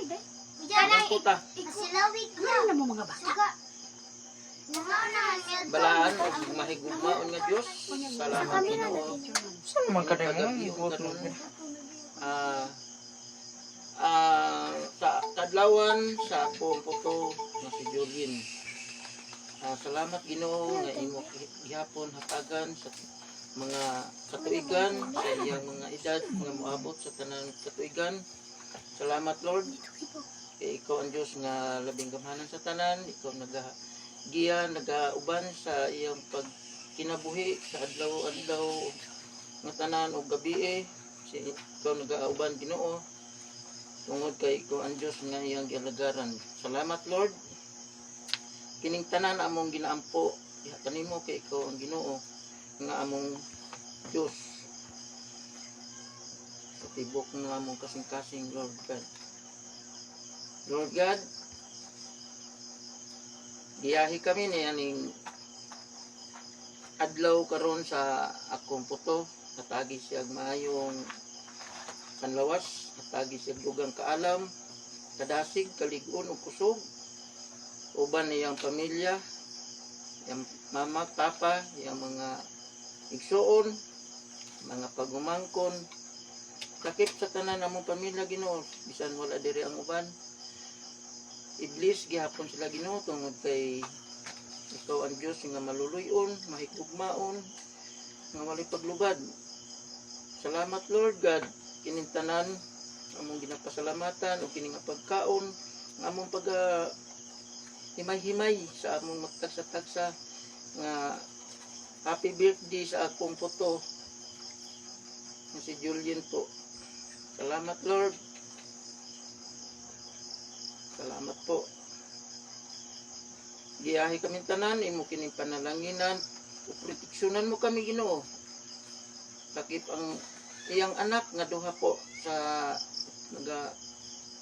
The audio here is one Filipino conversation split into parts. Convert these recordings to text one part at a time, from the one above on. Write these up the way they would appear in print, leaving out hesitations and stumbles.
day. Puta. Silawig Ano mo mga bata? Balaan o mahigugmaon nga Diyos. Salamat Ginoo. Saan naman ka rin Pagkagiyon karon. Sa kadlawan sa akong puto nga si Julian. Salamat Ginoo nga imo gihapon hatagan sa mga katuigan sa iyang mga edad nga moabot sa tanang katuigan. Salamat Lord. Kay ikaw ang Diyos nga labing gamhanan sa tanan, ikaw nagagiya, nagauban sa iyang pagkinabuhi sa adlaw-adlaw nga tanan o gabi ikaw nagauban Ginoo. Tungod kay ikaw ang Diyos nga iyang gialagaran. Salamat Lord. Kining tanan among ginaampo, kanimo kay ikaw ang Ginoo nga among Diyos. Tibok nga among kasing-kasing Lord God. Lord God, giyahi kami ni aning adlaw karon sa akong puto, katagi siya maayong kanlawas, katagi siya dugang kaalam, kadasig, kalig-on ug kusog, uban niyang pamilya, yang mama, papa, yang mga igsuon, mga pagumangkon, sakip sa tanan namong pamilya Ginoo, bisan wala diri ang uban. Iblis gihapon sila Ginoo tungod kay ikaw ang Diyos nga maluluyon, mahigugmaon, nga walay paglubad. Salamat Lord God, kining tanan among ginapasalamatan o kining nga pagkaon, nga among pag himay-himay sa among magtagsa-tagsa nga happy birthday sa akong puto nga si Julian po. Salamat Lord. Salamat po. Giyahi kami tanan, imo kining panalanginan, proteksyonan mo kami Ginoo. Sakip ang iyang anak nga duha po sa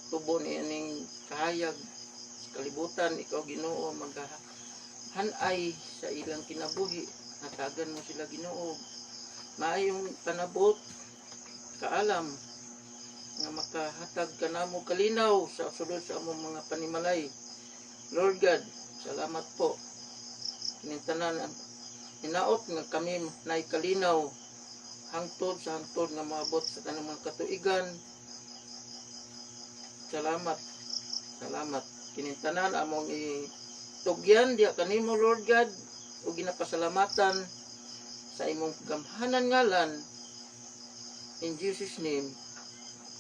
tubo ni aning kahayag sa kalibutan, ikaw Ginoo maghanay sa ilang kinabuhi. Hatagan mo sila Ginoo. Maayong panabot, kaalam, nga makahatag ka na mo kalinaw sa sulod sa among mga panimalay. Lord God, salamat po. Kinintanan ang hinaot nga kami na kalinaw hangtod sa hangtod nga maabot sa tanang mga katuigan. Salamat. Salamat. Kinintanan among itugyan diya kanimo Lord God o ginapasalamatan sa imong gamhanan ngalan. In Jesus name.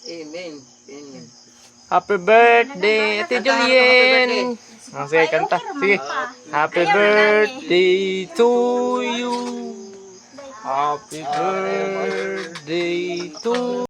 Amen. Amen. Happy birthday, Ate Julian! Sige, kanta. Sige. Happy birthday to you. Happy birthday to